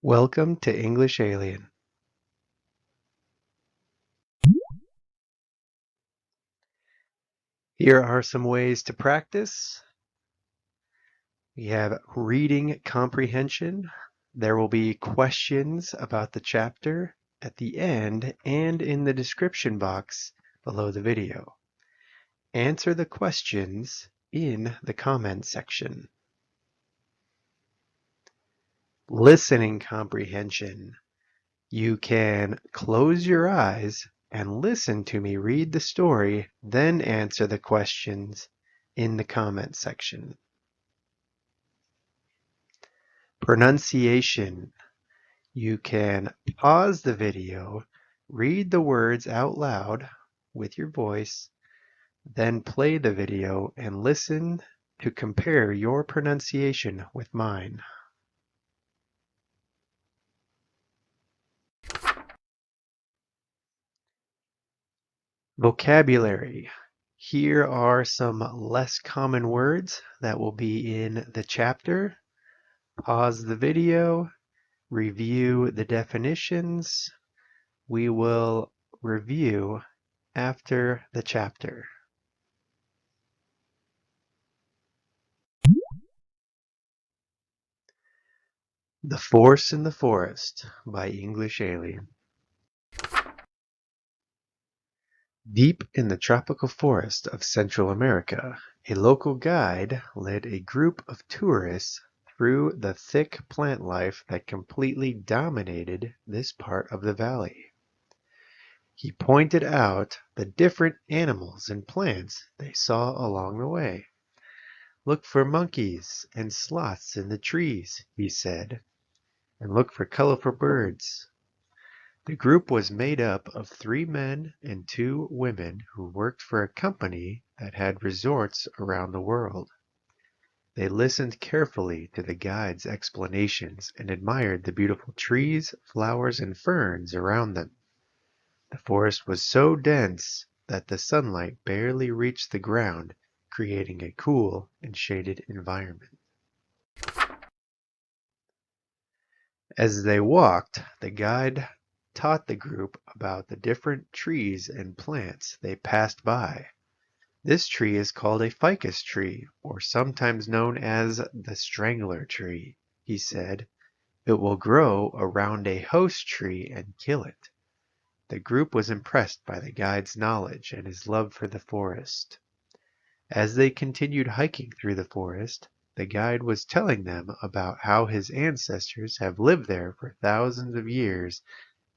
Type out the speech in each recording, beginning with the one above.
Welcome to English Alien. Here are some ways to practice. We have reading comprehension. There will be questions about the chapter at the end and in the description box below the video. Answer the questions in the comment section. Listening comprehension. You can close your eyes and listen to me read the story, then answer the questions in the comment section. Pronunciation. You can pause the video, read the words out loud with your voice, then play the video and listen to compare your pronunciation with mine. Vocabulary. Here are some less common words that will be in the chapter. Pause the video, review the definitions. We will review after the chapter. The Force in the Forest by English Alien. Deep in the tropical forest of Central America, a local guide led a group of tourists through the thick plant life that completely dominated this part of the valley. He pointed out the different animals and plants they saw along the way. "Look for monkeys and sloths in the trees," he said, "and look for colorful birds." The group was made up of 3 men and 2 women who worked for a company that had resorts around the world. They listened carefully to the guide's explanations and admired the beautiful trees, flowers, and ferns around them. The forest was so dense that the sunlight barely reached the ground, creating a cool and shaded environment. As they walked, the guide taught the group about the different trees and plants they passed by. "This tree is called a ficus tree, or sometimes known as the strangler tree," he said. "It will grow around a host tree and kill it." The group was impressed by the guide's knowledge and his love for the forest. As they continued hiking through the forest, the guide was telling them about how his ancestors have lived there for thousands of years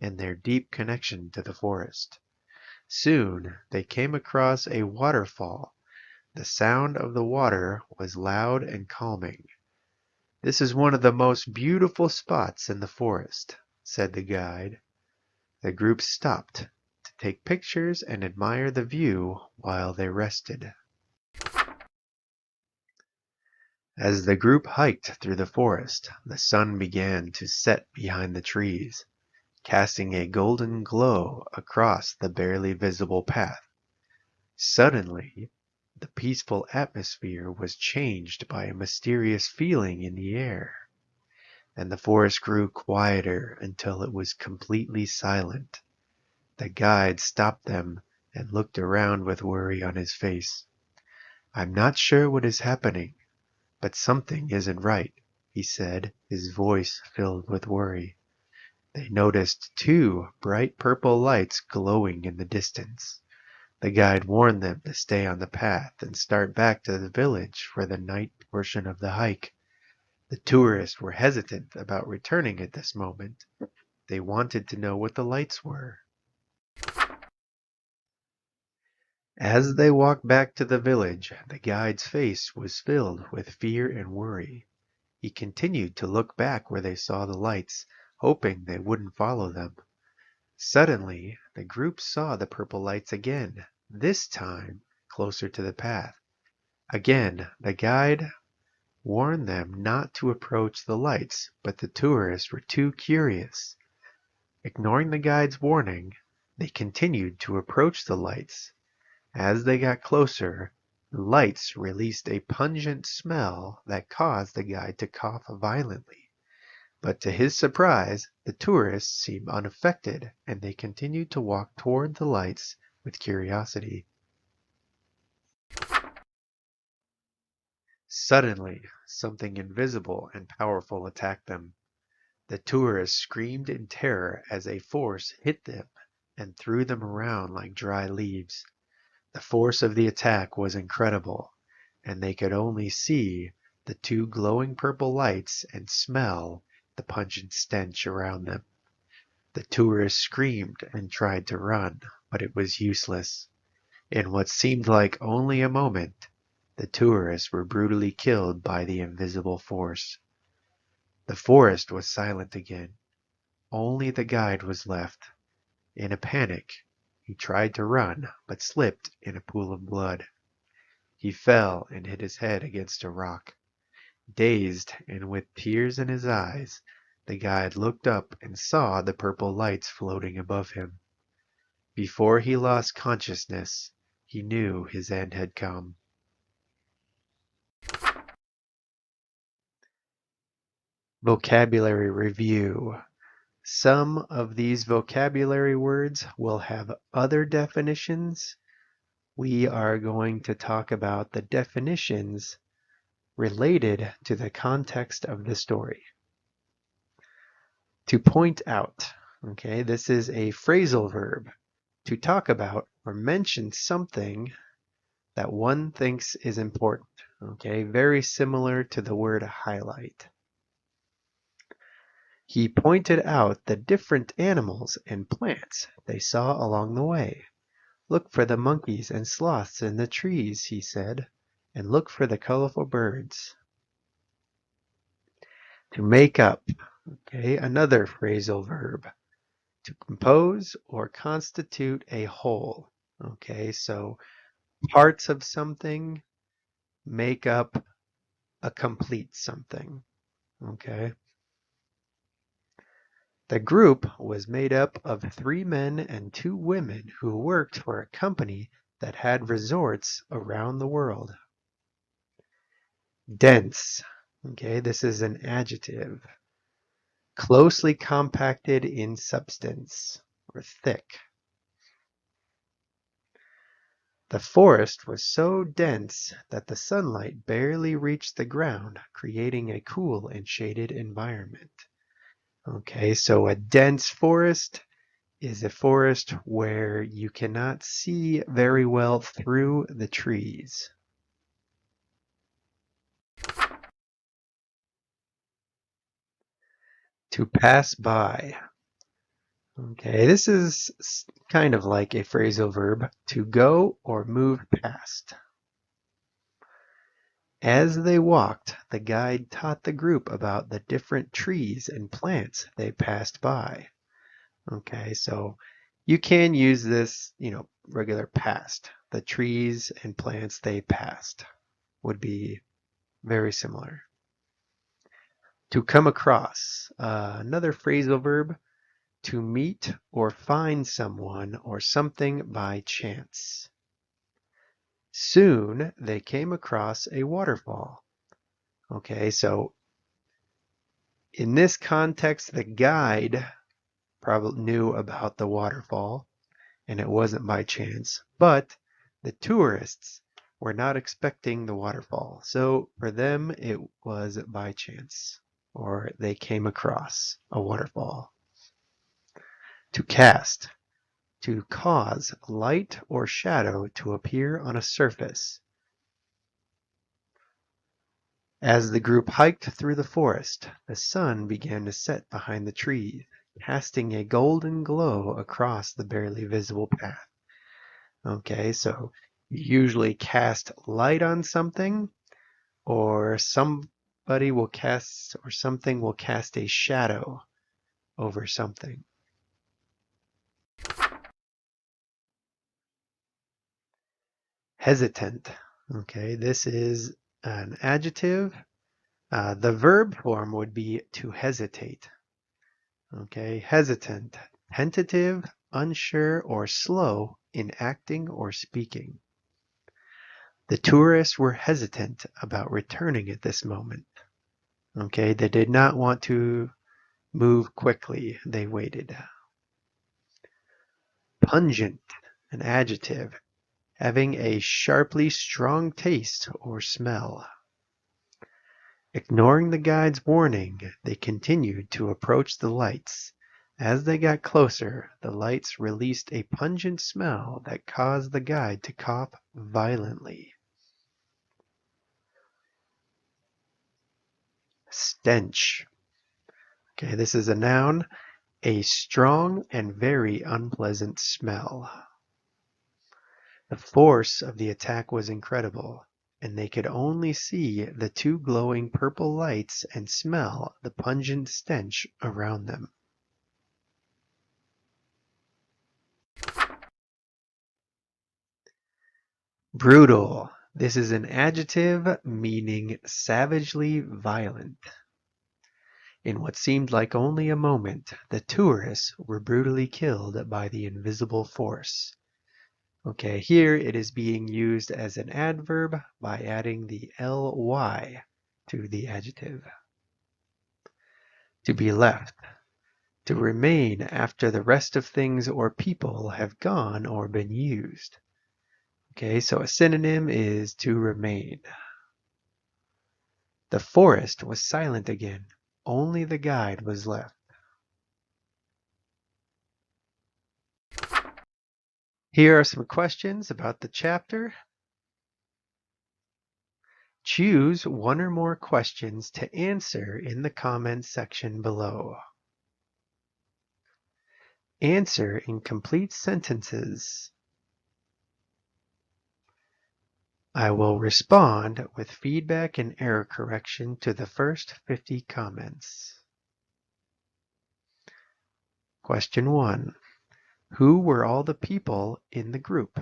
and their deep connection to the forest. Soon they came across a waterfall. The sound of the water was loud and calming. "This is one of the most beautiful spots in the forest," said the guide. The group stopped to take pictures and admire the view while they rested. As the group hiked through the forest, the sun began to set behind the trees, casting a golden glow across the barely visible path. Suddenly, the peaceful atmosphere was changed by a mysterious feeling in the air, and the forest grew quieter until it was completely silent. The guide stopped them and looked around with worry on his face. "I'm not sure what is happening, but something isn't right," he said, his voice filled with worry. They noticed 2 bright purple lights glowing in the distance. The guide warned them to stay on the path and start back to the village for the night portion of the hike. The tourists were hesitant about returning at this moment. They wanted to know what the lights were. As they walked back to the village, the guide's face was filled with fear and worry. He continued to look back where they saw the lights, hoping they wouldn't follow them. Suddenly, the group saw the purple lights again, this time closer to the path. Again, the guide warned them not to approach the lights, but the tourists were too curious. Ignoring the guide's warning, they continued to approach the lights. As they got closer, the lights released a pungent smell that caused the guide to cough violently. But to his surprise, the tourists seemed unaffected, and they continued to walk toward the lights with curiosity. Suddenly, something invisible and powerful attacked them. The tourists screamed in terror as a force hit them and threw them around like dry leaves. The force of the attack was incredible, and they could only see the two glowing purple lights and smell the pungent stench around them. The tourists screamed and tried to run, but it was useless. In what seemed like only a moment, the tourists were brutally killed by the invisible force. The forest was silent again. Only the guide was left. In a panic, he tried to run, but slipped in a pool of blood. He fell and hit his head against a rock. Dazed and with tears in his eyes, the guide looked up and saw the purple lights floating above him. Before he lost consciousness, he knew his end had come. Vocabulary review. Some of these vocabulary words will have other definitions. We are going to talk about the definitions related to the context of the story. To point out, okay, this is a phrasal verb. To talk about or mention something that one thinks is important, okay, very similar to the word highlight. He pointed out the different animals and plants they saw along the way. Look for the monkeys and sloths in the trees, he said, and look for the colorful birds. To make up, okay, another phrasal verb. To compose or constitute a whole. Okay, so parts of something make up a complete something. Okay. The group was made up of 3 men and 2 women who worked for a company that had resorts around the world. Dense. Okay, this is an adjective. Closely compacted in substance, or thick. The forest was so dense that the sunlight barely reached the ground, creating a cool and shaded environment. Okay, so a dense forest is a forest where you cannot see very well through the trees. To pass by. Okay, this is kind of like a phrasal verb, to go or move past. As they walked, the guide taught the group about the different trees and plants they passed by. Okay, so you can use this, regular past. The trees and plants they passed would be very similar. To come across, another phrasal verb, to meet or find someone or something by chance. Soon they came across a waterfall. Okay, so in this context, the guide probably knew about the waterfall, and it wasn't by chance, but the tourists were not expecting the waterfall. So for them, it was by chance, or they came across a waterfall. To cast. To cause light or shadow to appear on a surface. As the group hiked through the forest, the sun began to set behind the trees, casting a golden glow across the barely visible path. Okay, so you usually cast light on something, or somebody will cast, or something will cast a shadow over something. Hesitant. Okay, this is an adjective. The verb form would be to hesitate. Okay, hesitant, tentative, unsure, or slow in acting or speaking. The tourists were hesitant about returning at this moment. Okay, they did not want to Move quickly, they waited. Pungent, an adjective, having a sharply strong taste or smell. Ignoring the guide's warning, they continued to approach the lights. As they got closer, the lights released a pungent smell that caused the guide to cough violently. Stench. Okay, this is a noun. A strong and very unpleasant smell. The force of the attack was incredible, and they could only see the two glowing purple lights and smell the pungent stench around them. Brutal. This is an adjective meaning savagely violent. In what seemed like only a moment, the tourists were brutally killed by the invisible force. Okay, here it is being used as an adverb by adding the ly to the adjective. To be left. To remain after the rest of things or people have gone or been used. Okay, so a synonym is to remain. The forest was silent again. Only the guide was left. Here are some questions about the chapter. Choose one or more questions to answer in the comments section below. Answer in complete sentences. I will respond with feedback and error correction to the first 50 comments. Question 1. Who were all the people in the group?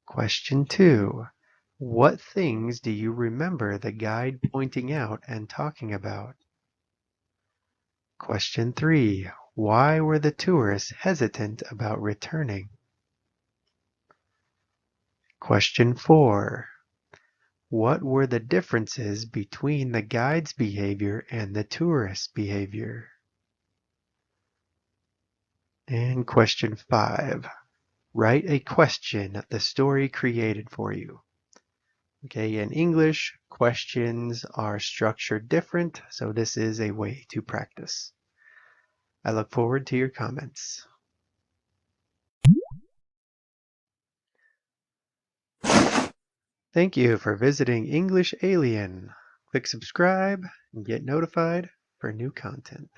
Question 2. What things do you remember the guide pointing out and talking about? Question 3. Why were the tourists hesitant about returning? Question 4. What were the differences between the guide's behavior and the tourist's behavior? And question 5. Write a question the story created for you. Okay, in English, questions are structured different, so this is a way to practice. I look forward to your comments. Thank you for visiting English Alien. Click subscribe and get notified for new content.